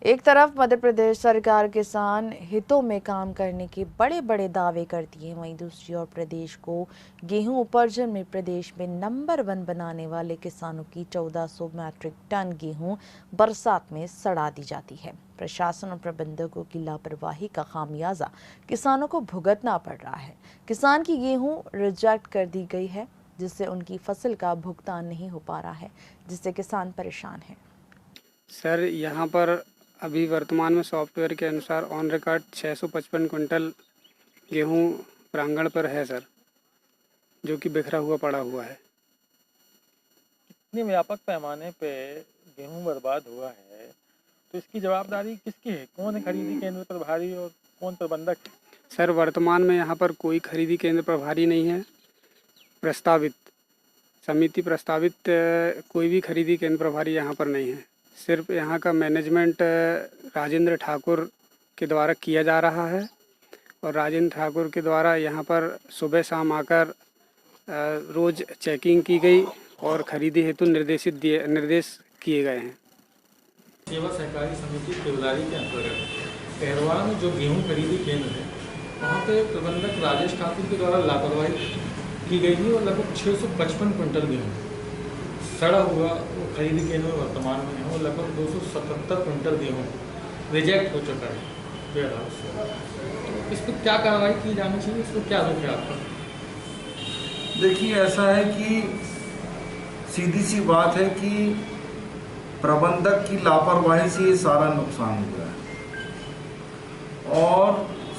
एक तरफ मध्य प्रदेश सरकार किसान हितों में काम करने के बड़े बड़े दावे करती है, वहीं दूसरी ओर प्रदेश को गेहूं उपार्जन में प्रदेश में नंबर 1 बनाने वाले किसानों की 1400 मैट्रिक टन गेहूं बरसात में सड़ा दी जाती है। प्रशासन और प्रबंधकों की लापरवाही का खामियाजा किसानों को भुगतना पड़ रहा है। किसान की गेहूं रिजेक्ट कर दी गई है, जिससे उनकी फसल का भुगतान नहीं हो पा रहा है, जिससे किसान परेशान है। सर, यहाँ पर अभी वर्तमान में सॉफ्टवेयर के अनुसार ऑन रिकॉर्ड 655 कुंटल गेहूं प्रांगण पर है सर, जो कि बिखरा हुआ पड़ा हुआ है। इतने व्यापक पैमाने पे गेहूं बर्बाद हुआ है, तो इसकी जवाबदारी किसकी है? कौन है खरीदी केंद्र प्रभारी और कौन प्रबंधक है? सर, वर्तमान में यहाँ पर कोई खरीदी केंद्र प्रभारी नहीं है। समिति प्रस्तावित कोई भी खरीदी केंद्र प्रभारी यहाँ पर नहीं है। सिर्फ यहाँ का मैनेजमेंट राजेंद्र ठाकुर के द्वारा किया जा रहा है और राजेंद्र ठाकुर के द्वारा यहाँ पर सुबह शाम आकर रोज़ चेकिंग की गई और खरीदी हेतु निर्देश किए गए हैं। सेवा सहकारी समिति देवदारी के अंतर्गत कहरवाड़ा में जो गेहूं खरीदी केंद्र है, वहाँ पे प्रबंधक राजेश ठाकुर के द्वारा लापरवाही की गई थी और लगभग 655 कुंटल गेहूँ सड़ा हुआ वो खरीदी केंद्र वर्तमान में है और लगभग 277 कुंटल गेहूँ रिजेक्ट हो चुका है वेयर हाउस से। तो इस पर क्या कार्रवाई की जानी चाहिए, इसको क्या रुख है आपका? देखिए, ऐसा है कि सीधी सी बात है कि प्रबंधक की लापरवाही से ये सारा नुकसान हुआ है और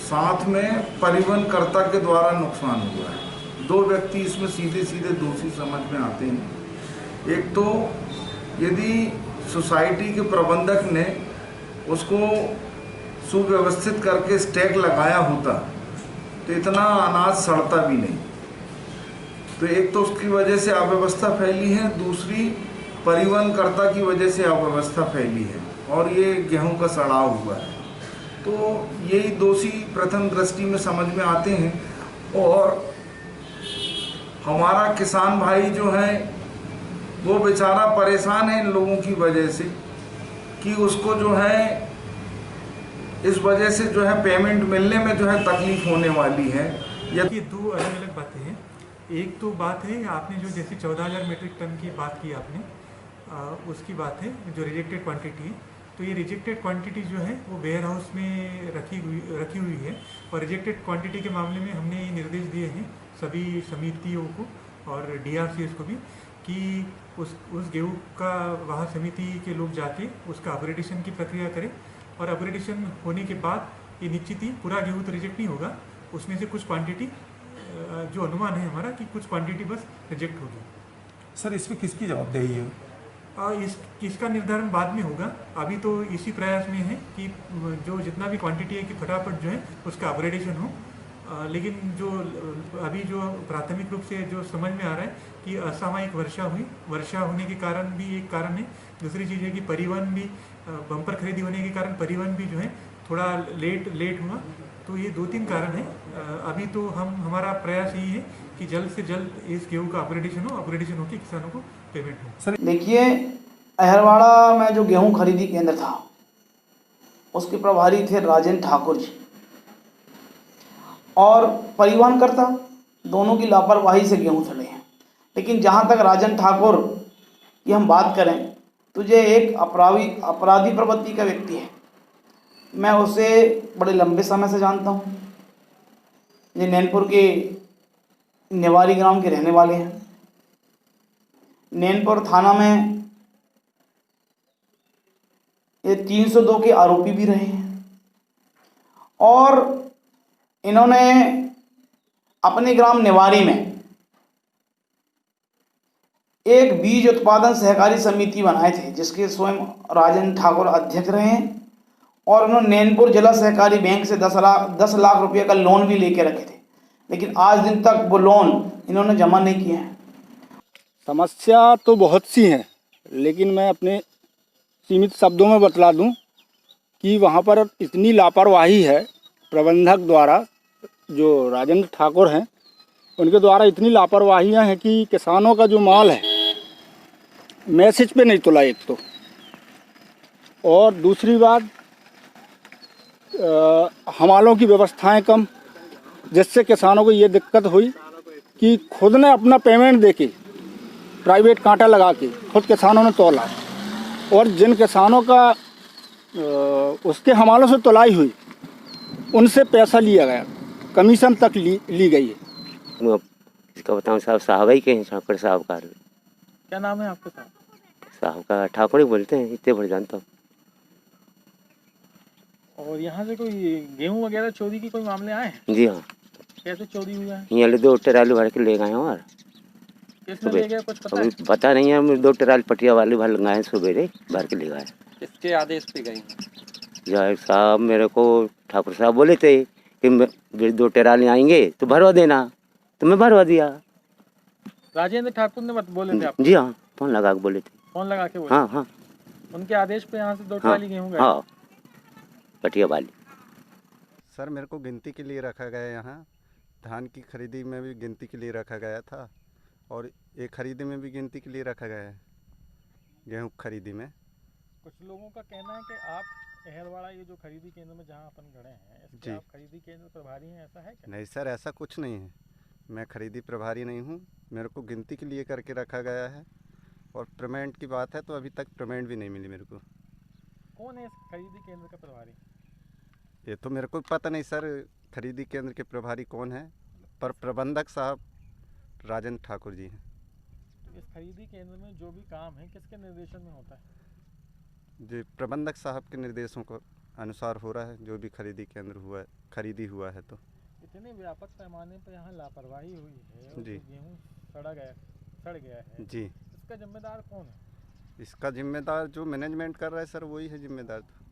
साथ में परिवहनकर्ता के द्वारा नुकसान हुआ है। दो व्यक्ति इसमें सीधे सीधे दोषी समझ में आते हैं। एक तो यदि सोसाइटी के प्रबंधक ने उसको सुव्यवस्थित करके स्टैक लगाया होता तो इतना अनाज सड़ता भी नहीं। तो एक तो उसकी वजह से अव्यवस्था फैली है, दूसरी परिवहनकर्ता की वजह से अव्यवस्था फैली है और ये गेहूं का सड़ाव हुआ है। तो यही दोषी प्रथम दृष्टि में समझ में आते हैं और हमारा किसान भाई जो है वो बेचारा परेशान है इन लोगों की वजह से कि उसको जो है इस वजह से जो है पेमेंट मिलने में जो है तकलीफ होने वाली है। ये दो अलग अलग बातें हैं। एक तो बात है आपने जो जैसे 14,000 मीट्रिक टन की बात की आपने, उसकी बात है जो रिजेक्टेड क्वांटिटी है। तो ये रिजेक्टेड क्वांटिटी जो है वो वेयर हाउस में रखी हुई है और रिजेक्टेड क्वांटिटी के मामले में हमने ये निर्देश दिए हैं सभी समितियों को और DRCS को भी कि उस गेहूँ का वहाँ समिति के लोग जाके उसका अपग्रेडेशन की प्रक्रिया करें और अपग्रेडेशन होने के बाद ये निश्चित ही पूरा गेहूँ तो रिजेक्ट नहीं होगा, उसमें से कुछ क्वांटिटी जो अनुमान है हमारा कि कुछ क्वांटिटी बस रिजेक्ट होगी। सर, इसमें किसकी जवाबदेही है? इसका निर्धारण बाद में होगा। अभी तो इसी प्रयास में है कि जो जितना भी क्वांटिटी है कि फटाफट जो है उसका अपग्रेडेशन हो। लेकिन जो अभी जो प्राथमिक रूप से जो समझ में आ रहा है कि असामयिक वर्षा होने के कारण भी एक कारण है। दूसरी चीज़ है कि परिवहन भी बम्पर खरीदी होने के कारण परिवहन भी जो है थोड़ा लेट हुआ। तो ये 2-3 कारण है। अभी तो हमारा प्रयास यही है कि जल्द से जल्द इस गेहूँ का अपग्रेडेशन होकर किसानों को पेमेंट हो। देखिए, अहरवाड़ा में जो गेहूं खरीदी केंद्र था उसके प्रभारी थे राजेंद्र ठाकुर जी और परिवहनकर्ता, दोनों की लापरवाही से गेहूं सड़े हैं। लेकिन जहां तक राजेंद्र ठाकुर की हम बात करें तो ये एक अपराधी प्रवृत्ति का व्यक्ति है। मैं उसे बड़े लंबे समय से जानता हूं। ये नैनपुर के नेवारी ग्राम के रहने वाले हैं। नैनपुर थाना में ये 302 के आरोपी भी रहे हैं और इन्होंने अपने ग्राम नेवारी में एक बीज उत्पादन सहकारी समिति बनाए थे जिसके स्वयं राजेंद्र ठाकुर अध्यक्ष रहे हैं और उन्होंने नैनपुर जिला सहकारी बैंक से 10 लाख रुपए का लोन भी लेके रखे थे, लेकिन आज दिन तक वो लोन इन्होंने जमा नहीं किए हैं। समस्या तो बहुत सी हैं, लेकिन मैं अपने सीमित शब्दों में बतला दूं कि वहाँ पर इतनी लापरवाही है प्रबंधक द्वारा, जो राजेंद्र ठाकुर हैं उनके द्वारा इतनी लापरवाहियाँ हैं कि किसानों का जो माल है मैसेज पे नहीं तुला एक तो, और दूसरी बात हमालों की व्यवस्थाएं कम, जिससे किसानों को ये दिक्कत हुई कि खुद ने अपना पेमेंट देके प्राइवेट कांटा लगा के खुद किसानों ने तोला, और जिन किसानों का उसके हमालों से तुलाई हुई उनसे पैसा लिया गया, कमीशन तक ली गई है। इसका बताऊँ साहब, साहब ही के हैं, ठाकुर साहब का। क्या नाम है आपके साहब? साहब का ठाकुर ही बोलते हैं, इतने भर जानता हूँ। और यहाँ से कोई गेहूं वगैरह चोरी की कोई मामले आए हैं? जी हाँ। कैसे चोरी हुआ है? यहाँ 2 ट्राली भर के ले गए हैं। और किसने ले गया कुछ पता है? पता नहीं है, 2 ट्राली पटिया वाले भर लगाए सवेरे, भर के ले गए। किसके आदेश पे गए? जाहिर साहब मेरे को ठाकुर साहब बोले थे कि 2 ट्राली आएंगे तो भरवा देना, तो मैं भरवा दिया। राजेंद्र ठाकुर ने बोले थे आपको? जी हाँ, फोन लगा के बोले थे। फोन लगा के बोले? हाँ हाँ। उनके आदेश पे यहाँ से 2 ट्राली गेहूं गए? हाँ, पटिया वाली। सर मेरे को गिनती के लिए रखा गया, यहाँ धान की खरीदी में भी गिनती के लिए रखा गया था, और एक खरीदी में भी गिनती के लिए रखा गया है, गेहूं खरीदी में। कुछ लोगों का कहना है कि आप अहरवाड़ा ये जो खरीदी केंद्र में जहां अपन खड़े हैं, इसके आप खरीदी केंद्र प्रभारी हैं, ऐसा है क्या? नहीं सर, ऐसा कुछ नहीं है, मैं खरीदी प्रभारी नहीं हूँ। मेरे को गिनती के लिए करके रखा गया है, और पेमेंट की बात है तो अभी तक पेमेंट भी नहीं मिली मेरे को। कौन है इस खरीदी केंद्र का प्रभारी? ये तो मेरे को पता नहीं सर, खरीदी केंद्र के प्रभारी कौन है, पर प्रबंधक साहब राजेंद्र ठाकुर जी हैं। तो इस खरीदी केंद्र में जो भी काम है किसके निर्देशन में होता है? जी, प्रबंधक साहब के निर्देशों को अनुसार हो रहा है, जो भी खरीदी केंद्र हुआ है, खरीदी हुआ है। तो इतने व्यापक पैमाने पर यहाँ लापरवाही हुई है, जी, गेहूँ सड़ गया है जी, इसका जिम्मेदार कौन है? इसका जिम्मेदार जो मैनेजमेंट कर रहा है सर, वही है जिम्मेदार। तो